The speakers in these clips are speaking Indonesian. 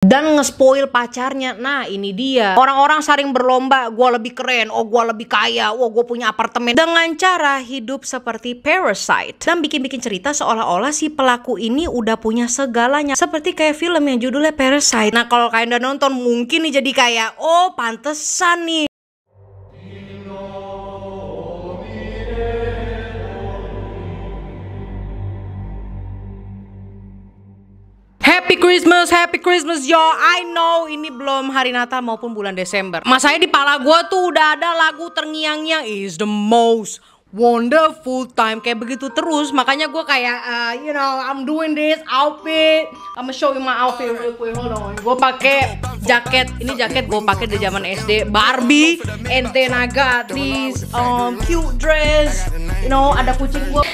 dan nge-spoil pacarnya. Nah ini dia, orang-orang saling berlomba, gue lebih keren, oh gue lebih kaya, oh gue punya apartemen, dengan cara hidup seperti parasite dan bikin-bikin cerita seolah-olah si pelaku ini udah punya segalanya, seperti kayak film yang judulnya Parasite. Nah kalau kalian udah nonton mungkin nih jadi kayak, oh pantesan nih Happy Christmas yo. I know ini belum hari Natal maupun bulan Desember. Masanya di pala gue tuh udah ada lagu terngiang-ngiang, is the most wonderful time, kayak begitu terus. Makanya gue kayak I'm doing this outfit. I'm show you my outfit real quick. Hold on. Gue pakai jaket. Ini jaket gue pakai dari zaman SD, Barbie. And then I got this cute dress. Ada kucing gue.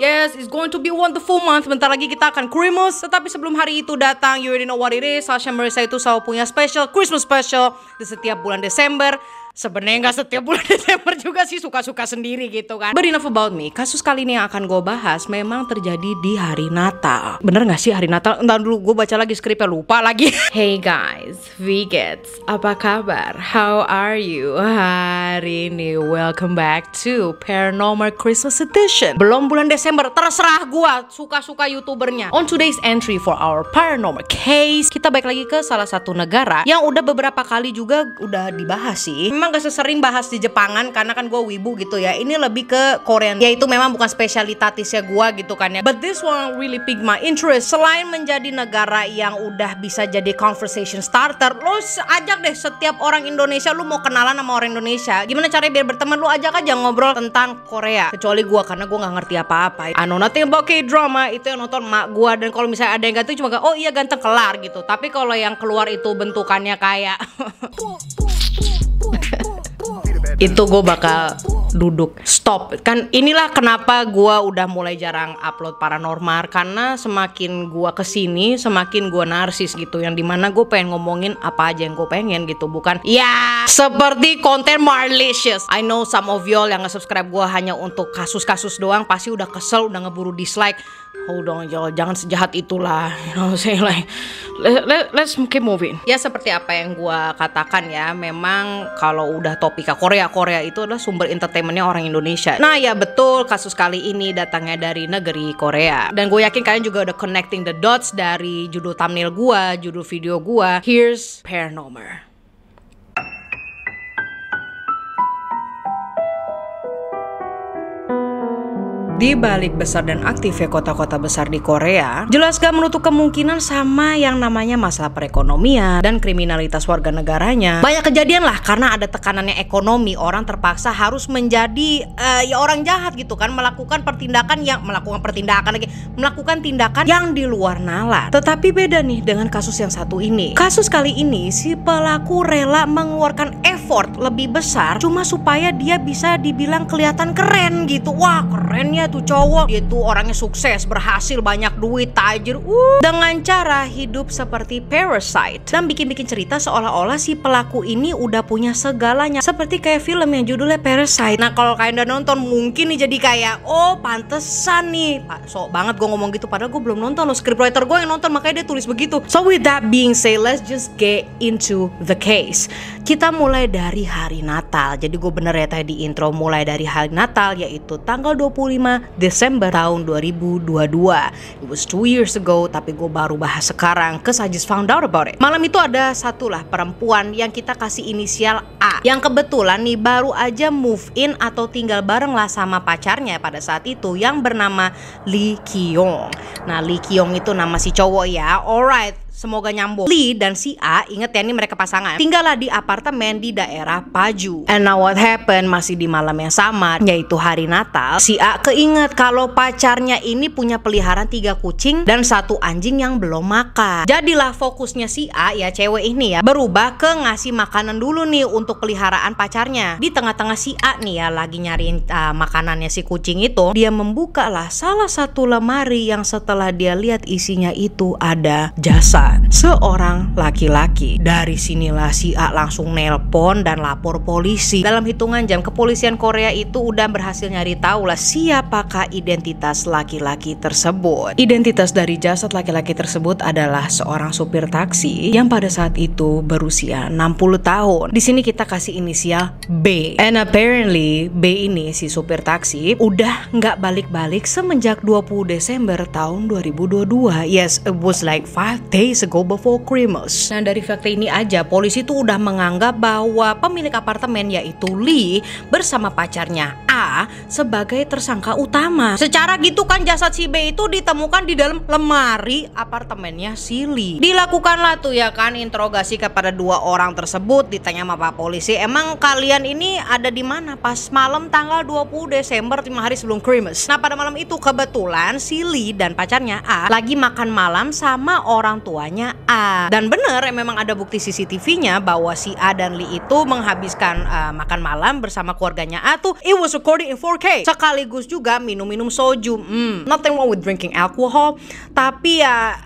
Yes, it's going to be a wonderful month. Bentar lagi kita akan Christmas. Tetapi sebelum hari itu datang, you already know what it is. Sasha Marissa itu selalu punya special Christmas special di setiap bulan Desember. Sebenarnya nggak setiap bulan Desember juga sih, suka-suka sendiri gitu kan. But enough about me. Kasus kali ini yang akan gue bahas memang terjadi di hari Natal. Bener nggak sih hari Natal? Entar dulu, gue baca lagi skripnya, lupa lagi. Hey guys, Vigets, apa kabar? How are you? Hari ini welcome back to Paranormal Christmas Edition. Belum bulan Desember, terserah gue, suka-suka youtubernya. On today's entry for our paranormal case, kita balik lagi ke salah satu negara yang udah beberapa kali juga udah dibahas sih. Memang gak sesering bahas di Jepangan karena kan gue wibu gitu ya. Ini lebih ke Korean, yaitu memang bukan spesialitatisnya gue gitu kan ya. But this one really piqued my interest. Selain menjadi negara yang udah bisa jadi conversation starter, lo ajak deh setiap orang Indonesia, lu mau kenalan sama orang Indonesia, gimana caranya biar berteman, lu ajak aja ngobrol tentang Korea. Kecuali gue, karena gue gak ngerti apa-apa. I know nothing about K-drama. Itu yang nonton mak gue. Dan kalau misalnya ada yang ganteng cuma oh iya ganteng, kelar gitu. Tapi kalau yang keluar itu bentukannya kayak itu gue bakal duduk stop. Kan inilah kenapa gue udah mulai jarang upload paranormal, karena semakin gue kesini semakin gue narsis gitu, yang dimana gue pengen ngomongin apa aja yang gue pengen gitu, bukan ya seperti konten Marlicious. I know some of y'all yang nge-subscribe gue hanya untuk kasus-kasus doang pasti udah kesel, udah ngeburu dislike. Hold on y'all, jangan sejahat itulah, say like let's keep moving. Ya seperti apa yang gue katakan ya, memang kalau udah topika Korea itu adalah sumber entertainmentnya orang Indonesia. Nah ya betul, kasus kali ini datangnya dari negeri Korea. Dan gue yakin kalian juga udah connecting the dots dari judul thumbnail gue, judul video gue. Here's Paranormal. Di balik besar dan aktifnya kota-kota besar di Korea, jelas gak menutup kemungkinan sama yang namanya masalah perekonomian dan kriminalitas warga negaranya. Banyak kejadian lah karena ada tekanannya ekonomi, orang terpaksa harus menjadi ya orang jahat gitu kan, melakukan tindakan yang di luar nalar. Tetapi beda nih dengan kasus yang satu ini. Kasus kali ini si pelaku rela mengeluarkan effort lebih besar cuma supaya dia bisa dibilang kelihatan keren gitu. Wah keren ya tuh cowok, dia tuh orangnya sukses, berhasil, banyak duit, tajir, dengan cara hidup seperti parasite dan bikin-bikin cerita seolah-olah si pelaku ini udah punya segalanya, seperti kayak film yang judulnya Parasite. Nah kalau kalian udah nonton mungkin nih jadi kayak, oh pantesan nih, sok banget gue ngomong gitu padahal gue belum nonton loh, scriptwriter gue yang nonton makanya dia tulis begitu. So with that being said, let's just get into the case. Kita mulai dari hari Natal. Jadi gue bener ya tadi intro, mulai dari hari Natal yaitu tanggal 25 Desember tahun 2022. It was 2 years ago, tapi gue baru bahas sekarang cause I just found out about it. Malam itu ada satulah perempuan yang kita kasih inisial A, yang kebetulan nih baru aja move in atau tinggal bareng lah sama pacarnya pada saat itu yang bernama Lee Kyung. Nah Lee Kyung itu nama si cowok ya, alright. Semoga nyambung. Lee dan si A, inget ya nih mereka pasangan, tinggallah di apartemen di daerah Paju. And now what happened, masih di malam yang sama, yaitu hari Natal. Si A keinget kalau pacarnya ini punya peliharaan 3 kucing dan 1 anjing yang belum makan. Jadilah fokusnya si A ya, cewek ini ya, berubah ke ngasih makanan dulu nih untuk peliharaan pacarnya. Di tengah-tengah si A nih ya lagi nyariin makanannya si kucing itu, dia membuka lah salah satu lemari yang setelah dia lihat isinya itu ada jasad. perempuan, seorang laki-laki. Dari sinilah si A langsung nelpon dan lapor polisi. Dalam hitungan jam kepolisian Korea itu udah berhasil nyari tahu lah siapakah identitas laki-laki tersebut. Identitas dari jasad laki-laki tersebut adalah seorang supir taksi yang pada saat itu berusia 60 tahun. Di sini kita kasih inisial B. And apparently B ini si supir taksi udah nggak balik-balik semenjak 20 Desember tahun 2022. Yes, it was like 5 days ago before Christmas. Nah, dari fakta ini aja polisi tuh udah menganggap bahwa pemilik apartemen yaitu Lee bersama pacarnya A sebagai tersangka utama. Secara gitu kan jasad si B itu ditemukan di dalam lemari apartemennya si Lee. Dilakukanlah tuh ya kan interogasi kepada dua orang tersebut. Ditanya sama Pak Polisi, emang kalian ini ada di mana pas malam tanggal 20 Desember 5 hari sebelum Christmas. Nah, pada malam itu kebetulan si Lee dan pacarnya A lagi makan malam sama orang tuanya A. Dan bener memang ada bukti CCTV-nya bahwa si A dan Lee itu menghabiskan makan malam bersama keluarganya A tuh. It was recorded in 4K. Sekaligus juga minum-minum soju. Nothing wrong with drinking alcohol, tapi ya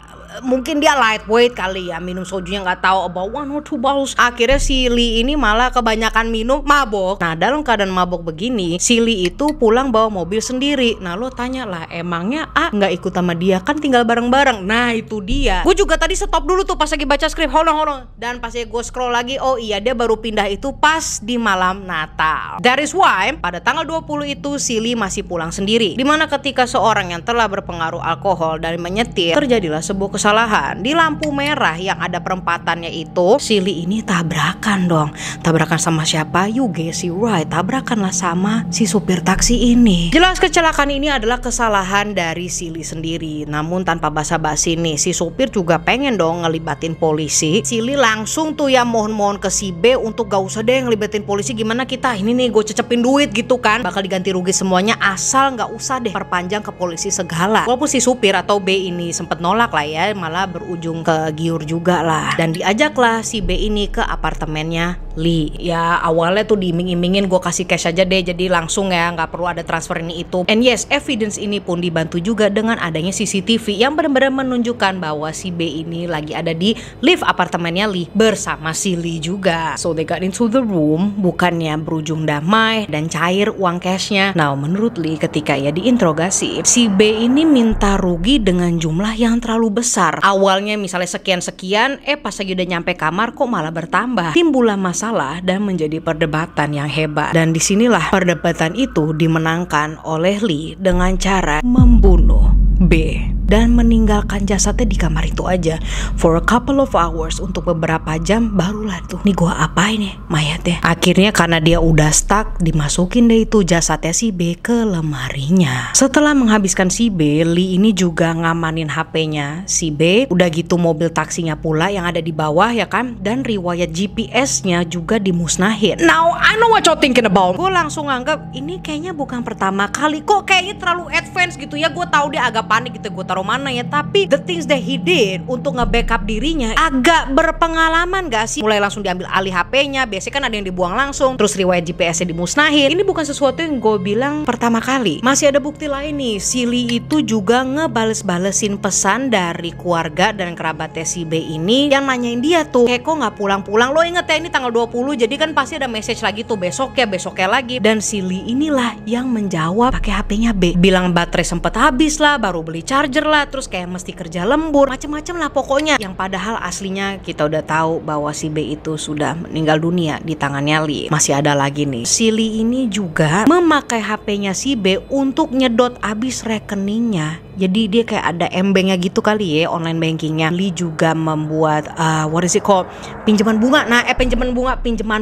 mungkin dia lightweight kali ya, minum sojunya nggak tahu about 1 or 2 bottles. Akhirnya si Lee ini malah kebanyakan minum, mabok. Nah, dalam keadaan mabok begini, si Lee itu pulang bawa mobil sendiri. Nah, lo tanya lah, emangnya A nggak ikut sama dia, kan tinggal bareng-bareng. Nah, itu dia. Gue juga tadi stop dulu tuh pas lagi baca skrip, hold on. Dan pas gue scroll lagi, oh iya dia baru pindah itu pas di malam Natal. That is why pada tanggal 20 itu si Lee masih pulang sendiri. Dimana ketika seorang yang telah berpengaruh alkohol dan menyetir, terjadilah sebuah kesalahan. Di lampu merah yang ada perempatannya itu, si Lee ini tabrakan dong. Tabrakan sama siapa? You guess it right, tabrakan lah sama si supir taksi ini. Jelas kecelakaan ini adalah kesalahan dari si Lee sendiri. Namun tanpa basa-basi nih, si supir juga pengen dong ngelibatin polisi. Si Lee langsung tuh ya mohon-mohon ke si B untuk gak usah deh ngelibatin polisi, gimana kita ini nih gue cecepin duit gitu kan, bakal diganti rugi semuanya asal gak usah deh perpanjang ke polisi segala. Walaupun si supir atau B ini sempet nolak lah ya, malah berujung ke giur juga lah. Dan diajaklah si B ini ke apartemennya Lee. Ya awalnya tuh diiming-imingin gue kasih cash aja deh, jadi langsung ya nggak perlu ada transfer ini itu. And yes, evidence ini pun dibantu juga dengan adanya CCTV yang benar-benar menunjukkan bahwa si B ini lagi ada di lift apartemennya Lee bersama si Lee juga. So they got into the room, bukannya berujung damai dan cair uang cashnya. Nah, menurut Lee ketika ia diinterogasi, si B ini minta rugi dengan jumlah yang terlalu besar. Awalnya misalnya sekian-sekian, pas lagi udah nyampe kamar kok malah bertambah. Timbullah masalah dan menjadi perdebatan yang hebat. Dan disinilah perdebatan itu dimenangkan oleh Lee dengan cara membunuh B dan meninggalkan jasadnya di kamar itu aja for a couple of hours, untuk beberapa jam. Barulah tuh, nih gua apain nih mayatnya. Akhirnya karena dia udah stuck, dimasukin deh itu jasadnya si B ke lemarinya. Setelah menghabiskan si B, Lee ini juga ngamanin HP-nya si B. Udah gitu mobil taksinya pula yang ada di bawah ya kan, dan riwayat GPS-nya juga dimusnahin. Now I know what you're thinking about. Gue langsung anggap ini kayaknya bukan pertama kali, kok kayaknya terlalu advance gitu ya. Gue tahu dia agak panik gitu, gue taruh mana ya, tapi the things that he did untuk nge-backup dirinya agak berpengalaman gak sih? Mulai langsung diambil alih HP-nya, biasanya kan ada yang dibuang langsung, terus riwayat GPS-nya dimusnahin. Ini bukan sesuatu yang gue bilang pertama kali. Masih ada bukti lain nih, si Lee itu juga ngebales-balesin pesan dari keluarga dan kerabatnya si B ini yang nanyain dia tuh, kayak kok gak pulang-pulang, lo inget ya ini tanggal 20, jadi kan pasti ada message lagi tuh besoknya lagi. Dan si Lee inilah yang menjawab pakai HP-nya B, bilang baterai sempet habis lah, baru beli charger lah, terus kayak mesti kerja lembur, macem-macem lah pokoknya. Yang padahal aslinya kita udah tahu bahwa si B itu sudah meninggal dunia di tangannya Lee. Masih ada lagi nih, si Lee ini juga memakai HP-nya si B untuk nyedot abis rekeningnya. Jadi dia kayak ada embengnya gitu kali ya, online bankingnya. Lee juga membuat what is it called, pinjaman bunga. Nah pinjaman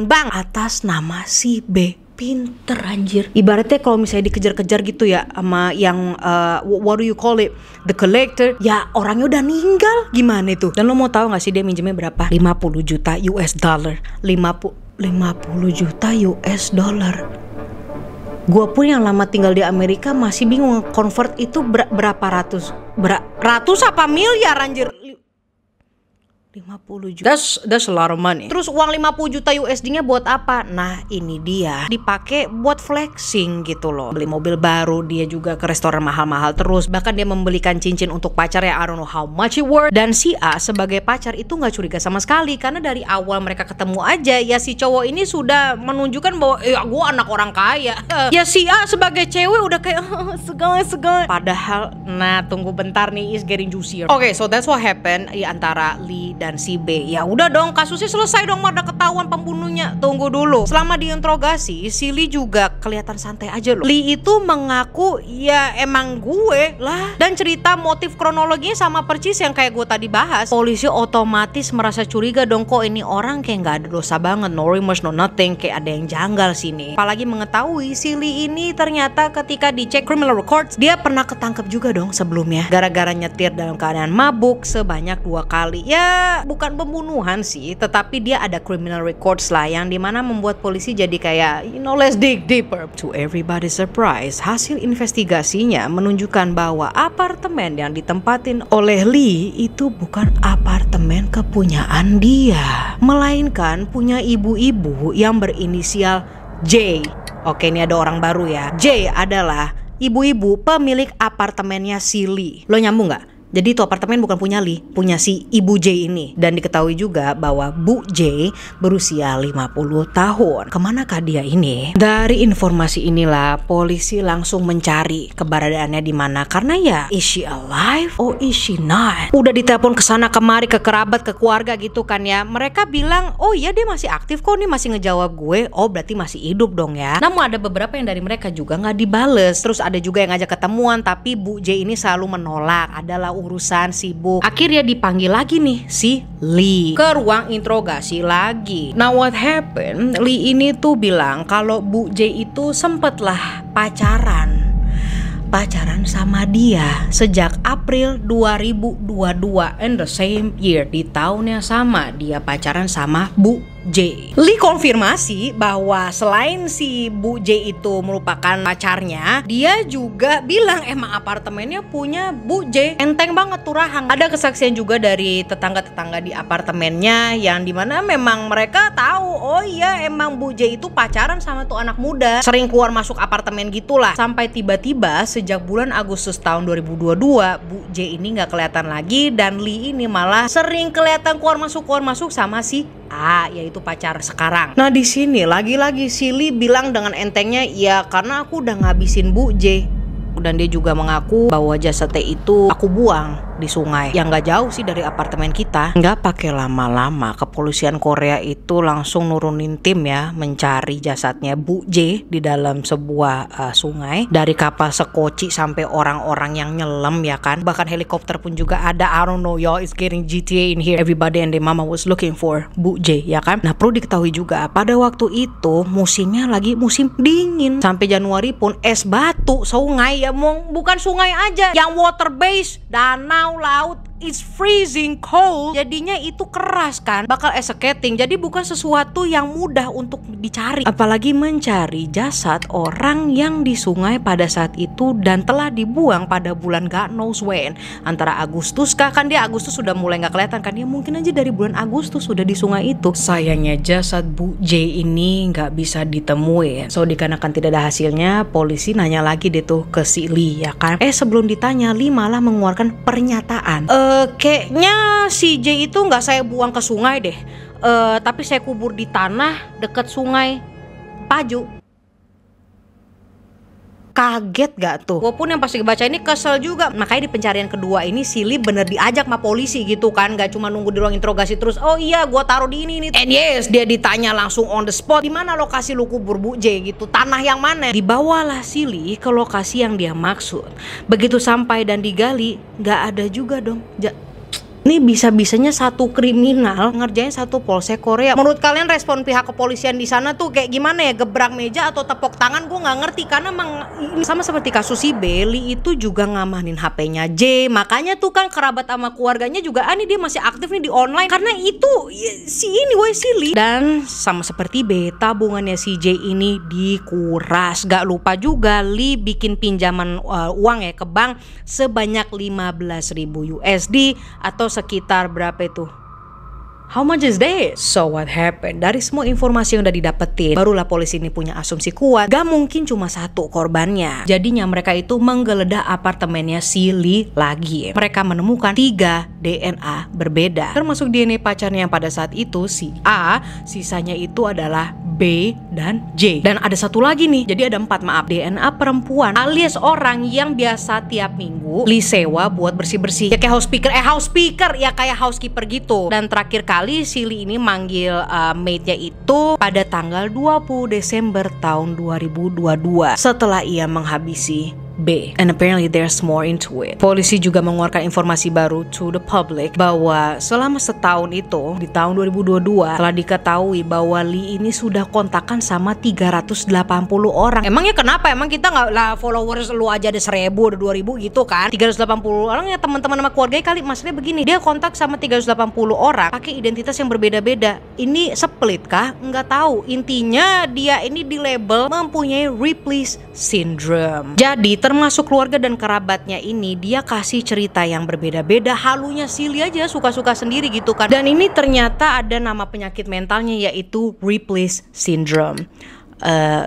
bank atas nama si B. Pinter anjir. Ibaratnya kalau misalnya dikejar-kejar gitu ya sama yang what do you call it, the collector, ya orangnya udah meninggal, gimana itu. Dan lo mau tahu gak sih dia minjemnya berapa? 50 juta US dollar. 50 juta US dollar. Gue pun yang lama tinggal di Amerika masih bingung convert itu berapa ratus apa miliar anjir. 50 50 juta. That's a lot of money. Terus uang 50 juta USD-nya buat apa? Nah, ini dia. Dipakai buat flexing gitu loh. Beli mobil baru, dia juga ke restoran mahal-mahal terus. Bahkan dia membelikan cincin untuk pacar yang I don't know how much it worth. Dan si A sebagai pacar itu nggak curiga sama sekali karena dari awal mereka ketemu aja ya si cowok ini sudah menunjukkan bahwa ya gue anak orang kaya. Ya si A sebagai cewek udah kayak segal. Padahal, nah tunggu bentar nih, is getting juicier. Oke, so that's what happened antara Lee dan si B. Ya udah dong, kasusnya selesai dong, udah ketahuan pembunuhnya. Tunggu dulu. Selama diinterogasi, si Lee juga kelihatan santai aja loh. Lee itu mengaku ya emang gue lah, dan cerita motif kronologinya sama persis yang kayak gue tadi bahas. Polisi otomatis merasa curiga dong, kok ini orang kayak nggak ada dosa banget, no remorse, no nothing, kayak ada yang janggal sini. Apalagi mengetahui si Lee ini ternyata ketika dicek criminal records dia pernah ketangkep juga dong sebelumnya gara-gara nyetir dalam keadaan mabuk sebanyak 2 kali. Ya bukan pembunuhan sih, tetapi dia ada criminal records lah yang dimana membuat polisi jadi kayak let's dig deeper. To everybody's surprise, hasil investigasinya menunjukkan bahwa apartemen yang ditempatin oleh Lee itu bukan apartemen kepunyaan dia, melainkan punya ibu-ibu yang berinisial J. Oke, ini ada orang baru ya. J adalah ibu-ibu pemilik apartemennya si Lee. Lo nyambung gak? Jadi itu apartemen bukan punya Lee, punya si Ibu J ini. Dan diketahui juga bahwa Bu J berusia 50 tahun. Kemanakah dia ini? Dari informasi inilah polisi langsung mencari keberadaannya di mana. Karena ya, is she alive or is she not? Udah ditelepon ke sana kemari, ke kerabat, ke keluarga gitu kan ya. Mereka bilang, oh iya dia masih aktif kok, nih masih ngejawab gue. Oh berarti masih hidup dong ya. Namun ada beberapa yang dari mereka juga nggak dibales. Terus ada juga yang ngajak ketemuan, tapi Bu J ini selalu menolak. Adalah urusan sibuk. Akhirnya dipanggil lagi nih si Lee ke ruang interogasi lagi. Nah what happened? Lee ini tuh bilang kalau Bu J itu sempet lah pacaran sama dia sejak April 2022 in the same year. Di tahun yang sama dia pacaran sama Bu J. Lee konfirmasi bahwa selain si Bu J itu merupakan pacarnya, dia juga bilang emang apartemennya punya Bu J. Enteng banget tuh rahang. Ada kesaksian juga dari tetangga-tetangga di apartemennya yang dimana memang mereka tahu, oh iya emang Bu J itu pacaran sama tuh anak muda, sering keluar masuk apartemen gitulah. Sampai tiba-tiba sejak bulan Agustus tahun 2022 Bu J ini gak kelihatan lagi, dan Lee ini malah sering kelihatan keluar masuk sama si A, yaitu pacar sekarang. Nah di sini lagi-lagi si Lee bilang dengan entengnya, ya karena aku udah ngabisin Bu J. Dan dia juga mengaku bahwa jasadnya itu aku buang di sungai yang gak jauh sih dari apartemen kita. Gak pakai lama-lama, kepolisian Korea itu langsung nurunin tim ya mencari jasadnya Bu J di dalam sebuah sungai. Dari kapal sekoci sampai orang-orang yang nyelam ya kan, bahkan helikopter pun juga ada. I don't know y'all, it's getting GTA in here. Everybody and their mama was looking for Bu J ya kan. Nah perlu diketahui juga pada waktu itu musimnya lagi musim dingin. Sampai Januari pun es batu sungai ya, bukan sungai aja, yang water base, danau, laut, it's freezing cold. Jadinya itu keras kan, bakal escating. Jadi bukan sesuatu yang mudah untuk dicari, apalagi mencari jasad orang yang di sungai pada saat itu dan telah dibuang pada bulan God knows when, antara Agustus kah, kan dia Agustus sudah mulai gak kelihatan kan, ya mungkin aja dari bulan Agustus sudah di sungai itu. Sayangnya jasad Bu J ini gak bisa ditemui. So dikarenakan tidak ada hasilnya, polisi nanya lagi deh tuh ke si Lee ya kan. Sebelum ditanya, Lee malah mengeluarkan pernyataan, kayaknya si J itu nggak saya buang ke sungai deh, tapi saya kubur di tanah dekat sungai Paju. Kaget gak tuh? Gue pun yang pasti baca ini kesel juga. Makanya di pencarian kedua ini si Lee bener diajak sama polisi gitu kan, gak cuma nunggu di ruang interogasi terus, oh iya gue taruh di ini. And yes, dia ditanya langsung on the spot, di mana lokasi lu kubur Bu J gitu, tanah yang mana? Dibawalah si Lee ke lokasi yang dia maksud. Begitu sampai dan digali, gak ada juga dong. Ini bisa-bisanya satu kriminal ngerjain satu polsek Korea. Menurut kalian respon pihak kepolisian di sana tuh kayak gimana ya? Gebrak meja atau tepok tangan? Gue nggak ngerti, karena emang sama seperti kasus si Belly itu juga ngamanin HP-nya J. Makanya tuh kan kerabat sama keluarganya juga, nih dia masih aktif nih di online. Karena itu si Lee. Dan sama seperti B, tabungannya si J ini dikuras. Gak lupa juga Lee bikin pinjaman uang ya ke bank sebanyak 15.000 USD atau sekitar berapa itu? How much is that? So what happened? Dari semua informasi yang udah didapetin, barulah polisi ini punya asumsi kuat, gak mungkin cuma satu korbannya. Jadinya mereka itu menggeledah apartemennya si Lee lagi. Mereka menemukan 3 DNA berbeda, termasuk DNA pacarnya yang pada saat itu si A, sisanya itu adalah B dan J. Dan ada satu lagi nih, jadi ada 4 DNA perempuan alias orang yang biasa tiap minggu Lee sewa buat bersih-bersih. Ya kayak housekeeper ya kayak housekeeper gitu. Dan terakhir kali si Lee ini manggil maidnya itu pada tanggal 20 Desember tahun 2022 setelah ia menghabisi B. And apparently there's more into it. Polisi juga mengeluarkan informasi baru to the public bahwa selama setahun itu, di tahun 2022, telah diketahui bahwa Lee ini sudah kontakan sama 380 orang. Emangnya kenapa? Emang kita nggak lah followers lu aja ada 1000, ada 2000 gitu kan? 380 orang ya teman-teman sama keluarganya kali. Maksudnya begini, dia kontak sama 380 orang pakai identitas yang berbeda-beda. Ini split kah? Nggak tahu. Intinya dia ini di label mempunyai Ripley's Syndrome. Jadi termasuk keluarga dan kerabatnya ini dia kasih cerita yang berbeda-beda. Halunya Silly aja suka-suka sendiri gitu kan. Dan ini ternyata ada nama penyakit mentalnya yaitu Ripley's Syndrome.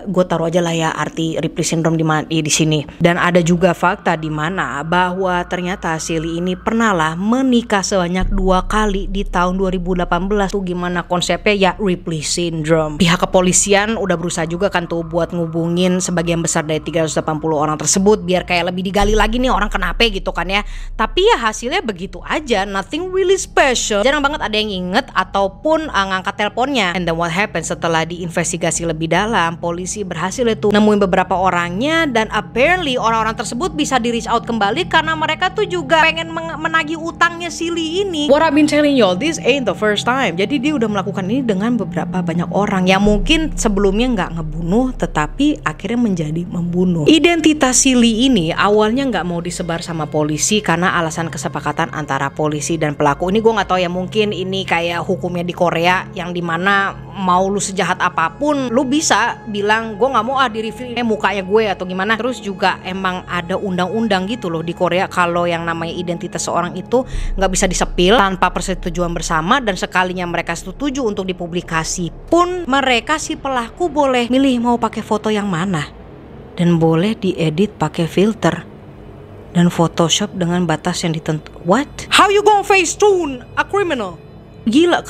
Gue taruh aja lah ya arti Ripley's Syndrome di sini. Dan ada juga fakta di mana bahwa ternyata Silly ini pernah lah menikah sebanyak 2 kali di tahun 2018. Tuh gimana konsepnya ya Ripley's Syndrome. Pihak kepolisian udah berusaha juga kan tuh buat ngubungin sebagian besar dari 380 orang tersebut biar kayak lebih digali lagi nih orang kenapa gitu kan ya. Tapi ya hasilnya begitu aja, nothing really special. Jarang banget ada yang inget ataupun ngangkat teleponnya. And then what happened setelah diinvestigasi lebih dalam, polisi berhasil itu nemuin beberapa orangnya dan apparently orang-orang tersebut bisa di reach out kembali karena mereka tuh juga pengen menagih utangnya Silly ini. What I've been telling y'all, this ain't the first time. Jadi dia udah melakukan ini dengan beberapa banyak orang yang mungkin sebelumnya nggak ngebunuh tetapi akhirnya menjadi membunuh. Identitas Silly ini awalnya nggak mau disebar sama polisi karena alasan kesepakatan antara polisi dan pelaku. Ini gue nggak tahu ya, mungkin ini kayak hukumnya di Korea yang dimana mau lu sejahat apapun lu bisa bilang gue nggak mau di review mukanya gue atau gimana. Terus juga emang ada undang-undang gitu loh di Korea kalau yang namanya identitas seorang itu nggak bisa disepil tanpa persetujuan bersama, dan sekalinya mereka setuju untuk dipublikasi pun mereka si pelaku boleh milih mau pakai foto yang mana dan boleh diedit pakai filter dan Photoshop dengan batas yang ditentu. What? How you gonna facetune a criminal? Gila,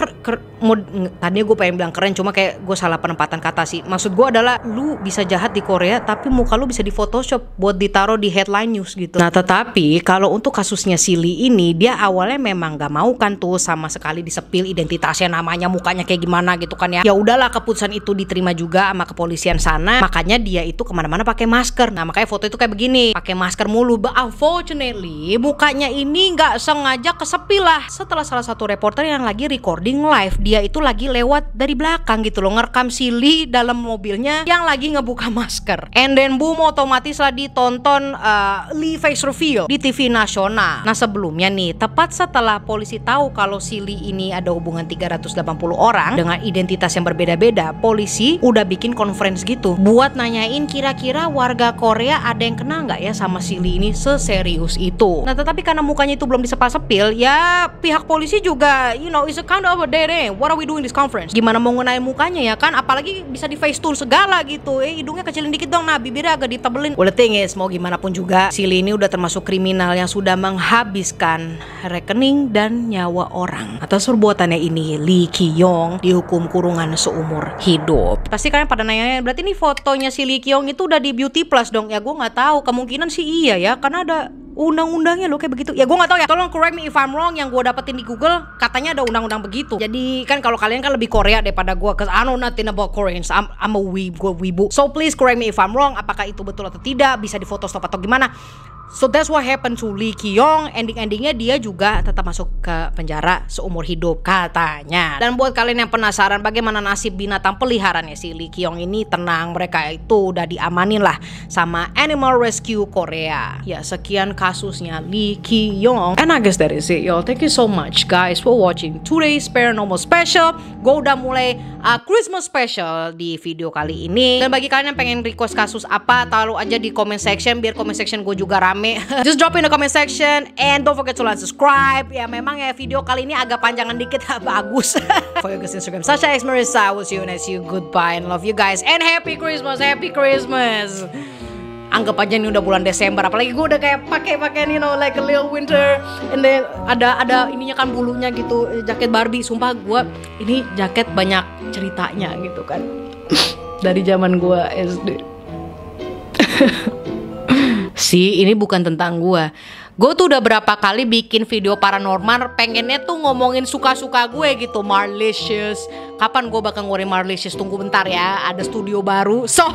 tadinya gue pengen bilang keren, cuma kayak gue salah penempatan kata sih. Maksud gue adalah lu bisa jahat di Korea tapi muka lu bisa di Photoshop buat ditaruh di headline news gitu. Nah tetapi kalau untuk kasusnya Silly ini, dia awalnya memang gak mau kan tuh sama sekali disepil identitasnya, namanya, mukanya kayak gimana gitu kan ya. Ya udahlah, keputusan itu diterima juga sama kepolisian sana. Makanya dia itu kemana-mana pakai masker. Nah makanya foto itu kayak begini, pakai masker mulu. But unfortunately mukanya ini gak sengaja kesepil lah setelah salah satu reporter yang lagi recording live, dia itu lagi lewat dari belakang gitu loh, ngerekam Silly dalam mobilnya yang lagi ngebuka masker. And then boom, otomatis lah ditonton Lee face reveal di TV nasional. Nah sebelumnya nih, tepat setelah polisi tahu kalau Silly ini ada hubungan 380 orang dengan identitas yang berbeda-beda, polisi udah bikin conference gitu buat nanyain kira-kira warga Korea ada yang kenal nggak ya sama Silly ini seserius itu. Nah tetapi karena mukanya itu belum disepil, ya pihak polisi juga it's a kind of a dead end. What are we doing this conference? Gimana mau ngenain mukanya ya kan? Apalagi bisa di facetune segala gitu. Hidungnya kecilin dikit dong, nah bibirnya agak ditebelin. Well the thing is, mau gimana pun juga Silly ini udah termasuk kriminal yang sudah menghabiskan rekening dan nyawa orang. Atas perbuatannya ini, Lee Ki-yong dihukum kurungan seumur hidup. Pasti kalian pada nanya, berarti ini fotonya si Lee Ki-yong itu udah di Beauty Plus dong? Ya gue nggak tahu, kemungkinan sih iya ya, karena ada undang-undangnya loh kayak begitu. Ya gue nggak tahu ya, tolong correct me if I'm wrong. Yang gue dapetin di Google katanya ada undang-undang begitu. Jadi kan kalau kalian kan lebih Korea daripada gue, cause I know nothing about Koreans. I'm a wibu. So please correct me if I'm wrong. Apakah itu betul atau tidak? Bisa di photostop atau gimana? So that's what happened to Lee Ki-yong. Ending-endingnya dia juga tetap masuk ke penjara seumur hidup katanya. Dan buat kalian yang penasaran bagaimana nasib binatang peliharaannya si Lee Ki-yong ini, tenang, mereka itu udah diamanin lah sama Animal Rescue Korea. Ya sekian kasusnya Lee Ki-yong. And I guess that is it y'all. Thank you so much guys for watching today's Paranormal Special. Gue udah mulai Christmas Special di video kali ini. Dan bagi kalian yang pengen request kasus apa, taruh aja di comment section biar comment section gue juga rame rame. Just drop in the comment section and don't forget to like, subscribe. Ya memang ya video kali ini agak panjangan dikit. Bagus. For your guys Instagram Sasha X Marissa. I will see you next you. Goodbye and love you guys and Happy Christmas. Happy Christmas. Anggap aja ini udah bulan Desember, apalagi gue udah kayak pakai like a little winter, and then ada ininya kan bulunya gitu, jaket Barbie. Sumpah gue ini jaket banyak ceritanya gitu kan, dari zaman gue SD. Ini bukan tentang gue. Gue tuh udah berapa kali bikin video paranormal, pengennya tuh ngomongin suka-suka gue gitu, Marlicious. Kapan gue bakal ngeluarin Marlicious? Tunggu bentar ya, ada studio baru. So